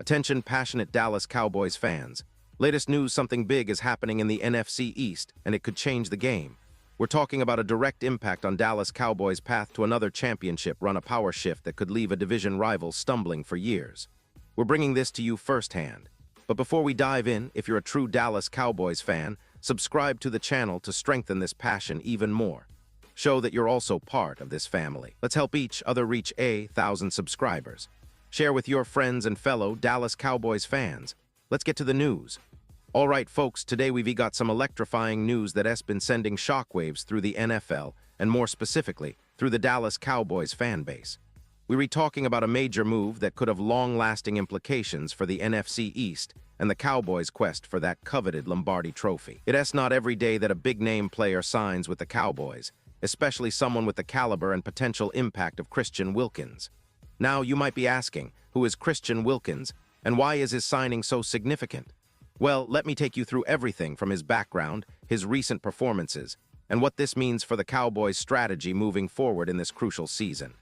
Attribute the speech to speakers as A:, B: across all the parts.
A: Attention passionate Dallas Cowboys fans. Latest news, something big is happening in the NFC East, and it could change the game. We're talking about a direct impact on Dallas Cowboys' path to another championship run, a power shift that could leave a division rival stumbling for years. We're bringing this to you firsthand. But before we dive in, if you're a true Dallas Cowboys fan, subscribe to the channel to strengthen this passion even more. Show that you're also part of this family. Let's help each other reach 1,000 subscribers. Share with your friends and fellow Dallas Cowboys fans. Let's get to the news. All right, folks, today we've got some electrifying news that has been sending shockwaves through the NFL, and more specifically, through the Dallas Cowboys fan base. We're talking about a major move that could have long-lasting implications for the NFC East and the Cowboys' quest for that coveted Lombardi trophy. It's not every day that a big-name player signs with the Cowboys, especially someone with the caliber and potential impact of Christian Wilkins. Now, you might be asking, who is Christian Wilkins, and why is his signing so significant? Well, let me take you through everything from his background, his recent performances, and what this means for the Cowboys' strategy moving forward in this crucial season.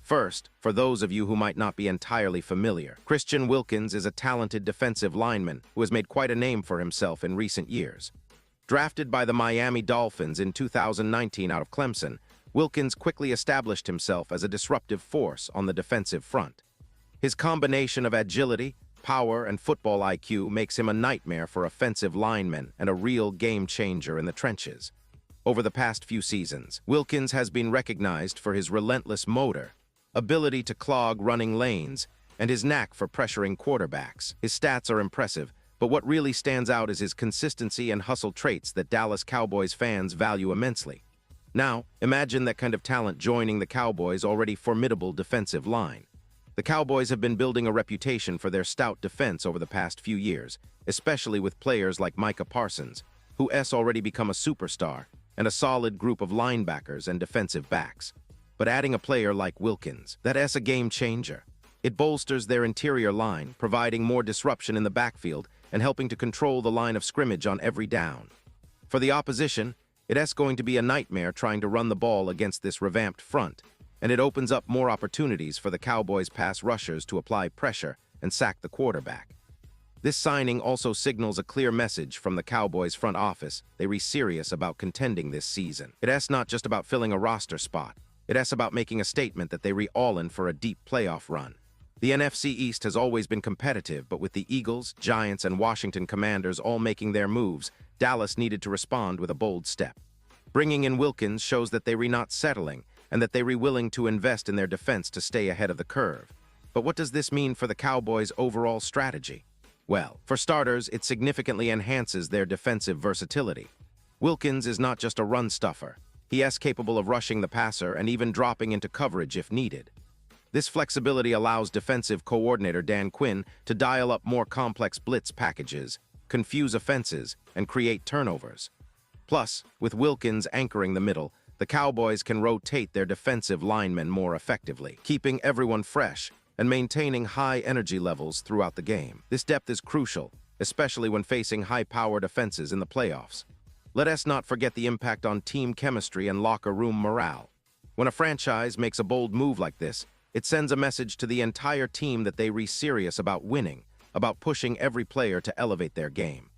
A: First, for those of you who might not be entirely familiar, Christian Wilkins is a talented defensive lineman who has made quite a name for himself in recent years. Drafted by the Miami Dolphins in 2019 out of Clemson, Wilkins quickly established himself as a disruptive force on the defensive front. His combination of agility, power, and football IQ makes him a nightmare for offensive linemen and a real game-changer in the trenches. Over the past few seasons, Wilkins has been recognized for his relentless motor, ability to clog running lanes, and his knack for pressuring quarterbacks. His stats are impressive, but what really stands out is his consistency and hustle traits that Dallas Cowboys fans value immensely. Now, imagine that kind of talent joining the Cowboys' already formidable defensive line. The Cowboys have been building a reputation for their stout defense over the past few years, especially with players like Micah Parsons, who has already become a superstar, and a solid group of linebackers and defensive backs. But adding a player like Wilkins, that's a game changer. It bolsters their interior line, providing more disruption in the backfield and helping to control the line of scrimmage on every down. For the opposition, it's going to be a nightmare trying to run the ball against this revamped front, and it opens up more opportunities for the Cowboys' pass rushers to apply pressure and sack the quarterback. This signing also signals a clear message from the Cowboys' front office. They're serious about contending this season. It's not just about filling a roster spot. It's about making a statement that they're all in for a deep playoff run. The NFC East has always been competitive, but with the Eagles, Giants, and Washington Commanders all making their moves, Dallas needed to respond with a bold step. Bringing in Wilkins shows that they're not settling and that they're willing to invest in their defense to stay ahead of the curve. But what does this mean for the Cowboys' overall strategy? Well, for starters, it significantly enhances their defensive versatility. Wilkins is not just a run stuffer. He is capable of rushing the passer and even dropping into coverage if needed. This flexibility allows defensive coordinator Dan Quinn to dial up more complex blitz packages, confuse offenses, and create turnovers. Plus, with Wilkins anchoring the middle, the Cowboys can rotate their defensive linemen more effectively, keeping everyone fresh and maintaining high energy levels throughout the game. This depth is crucial, especially when facing high-powered offenses in the playoffs. Let us not forget the impact on team chemistry and locker room morale. When a franchise makes a bold move like this, it sends a message to the entire team that they're serious about winning, about pushing every player to elevate their game.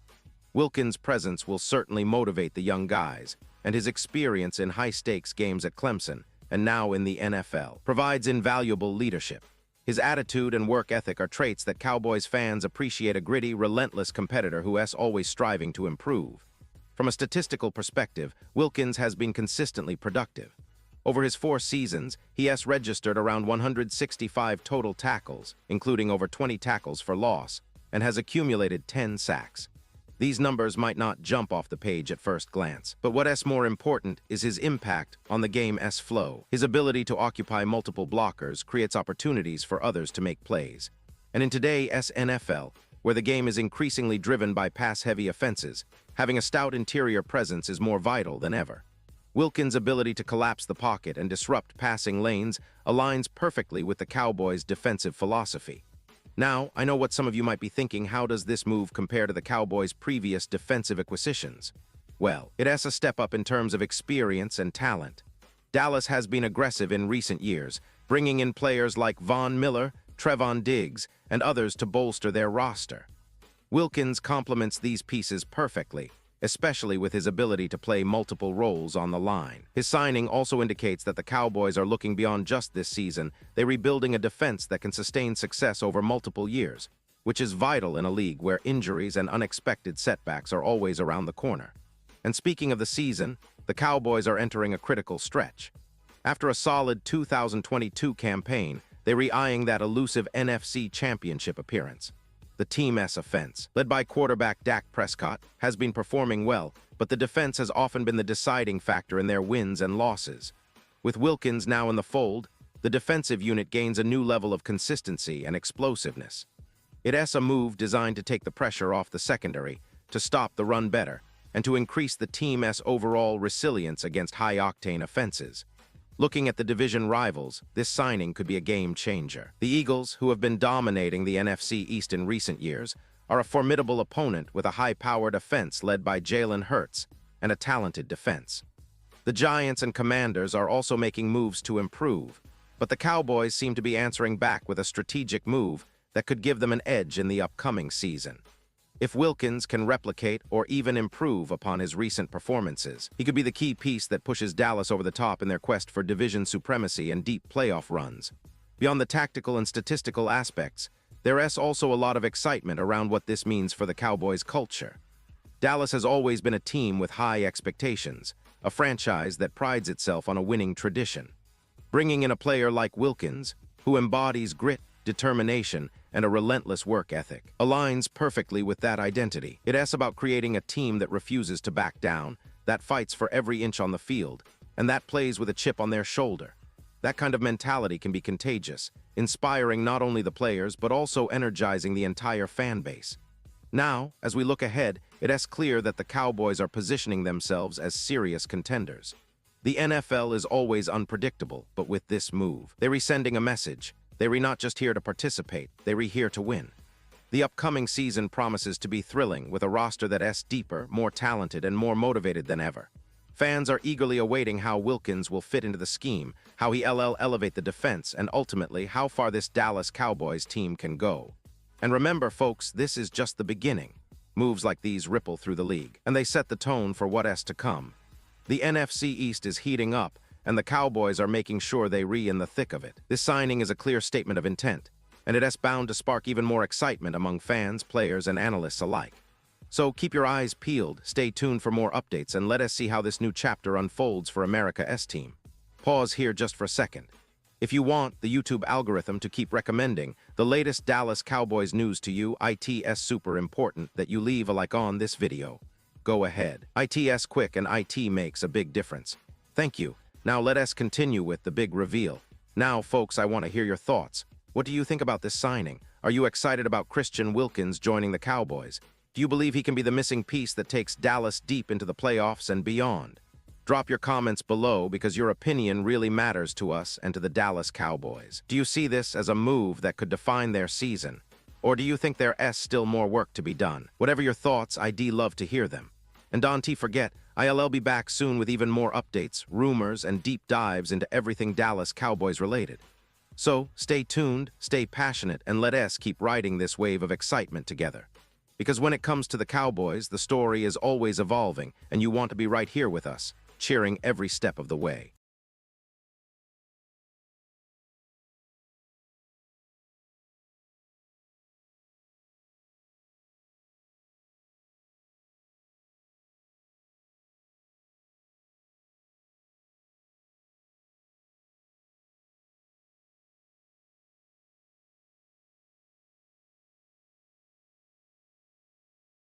A: Wilkins' presence will certainly motivate the young guys, and his experience in high-stakes games at Clemson and now in the NFL provides invaluable leadership. His attitude and work ethic are traits that Cowboys fans appreciate, a gritty, relentless competitor who is always striving to improve. From a statistical perspective, Wilkins has been consistently productive. Over his 4 seasons, he has registered around 165 total tackles, including over 20 tackles for loss, and has accumulated 10 sacks. These numbers might not jump off the page at first glance, but what is more important is his impact on the game's flow. His ability to occupy multiple blockers creates opportunities for others to make plays. And in today's NFL, where the game is increasingly driven by pass-heavy offenses, having a stout interior presence is more vital than ever. Wilkins' ability to collapse the pocket and disrupt passing lanes aligns perfectly with the Cowboys' defensive philosophy. Now, I know what some of you might be thinking: how does this move compare to the Cowboys' previous defensive acquisitions? Well, it has a step up in terms of experience and talent. Dallas has been aggressive in recent years, bringing in players like Von Miller, Trevon Diggs, and others to bolster their roster. Wilkins complements these pieces perfectly, especially with his ability to play multiple roles on the line. His signing also indicates that the Cowboys are looking beyond just this season. They're rebuilding a defense that can sustain success over multiple years, which is vital in a league where injuries and unexpected setbacks are always around the corner. And speaking of the season, the Cowboys are entering a critical stretch. After a solid 2022 campaign, they're eyeing that elusive NFC Championship appearance. The Team's offense, led by quarterback Dak Prescott, has been performing well, but the defense has often been the deciding factor in their wins and losses. With Wilkins now in the fold, the defensive unit gains a new level of consistency and explosiveness. It's a move designed to take the pressure off the secondary, to stop the run better, and to increase the team's overall resilience against high-octane offenses. Looking at the division rivals, this signing could be a game changer. The Eagles, who have been dominating the NFC East in recent years, are a formidable opponent with a high-powered offense led by Jalen Hurts and a talented defense. The Giants and Commanders are also making moves to improve, but the Cowboys seem to be answering back with a strategic move that could give them an edge in the upcoming season. If Wilkins can replicate or even improve upon his recent performances, he could be the key piece that pushes Dallas over the top in their quest for division supremacy and deep playoff runs. Beyond the tactical and statistical aspects, there's also a lot of excitement around what this means for the Cowboys' culture. Dallas has always been a team with high expectations, a franchise that prides itself on a winning tradition. Bringing in a player like Wilkins, who embodies grit, determination, and a relentless work ethic, aligns perfectly with that identity. It's about creating a team that refuses to back down, that fights for every inch on the field, and that plays with a chip on their shoulder. That kind of mentality can be contagious, inspiring not only the players but also energizing the entire fan base. Now, as we look ahead, it's clear that the Cowboys are positioning themselves as serious contenders. The NFL is always unpredictable, but with this move, they're sending a message. They're not just here to participate, they're here to win. The upcoming season promises to be thrilling, with a roster that's deeper, more talented, and more motivated than ever. Fans are eagerly awaiting how Wilkins will fit into the scheme, how he'll elevate the defense, and ultimately how far this Dallas Cowboys team can go. And remember, folks, this is just the beginning. Moves like these ripple through the league, and they set the tone for what's to come. The NFC East is heating up, and the Cowboys are making sure they're in the thick of it. This signing is a clear statement of intent, and it's bound to spark even more excitement among fans, players, and analysts alike. So keep your eyes peeled, stay tuned for more updates, and let us see how this new chapter unfolds for America's team. Pause here just for a second. If you want the YouTube algorithm to keep recommending the latest Dallas Cowboys news to you, it's super important that you leave a like on this video. Go ahead. It's quick, and it makes a big difference. Thank you. Now let us continue with the big reveal. Now, folks, I want to hear your thoughts. What do you think about this signing? Are you excited about Christian Wilkins joining the Cowboys? Do you believe he can be the missing piece that takes Dallas deep into the playoffs and beyond? Drop your comments below, because your opinion really matters to us and to the Dallas Cowboys. Do you see this as a move that could define their season? Or do you think there's still more work to be done? Whatever your thoughts, I'd love to hear them. And don't forget, I'll be back soon with even more updates, rumors, and deep dives into everything Dallas Cowboys related. So, stay tuned, stay passionate, and let us keep riding this wave of excitement together. Because when it comes to the Cowboys, the story is always evolving, and you want to be right here with us, cheering every step of the way.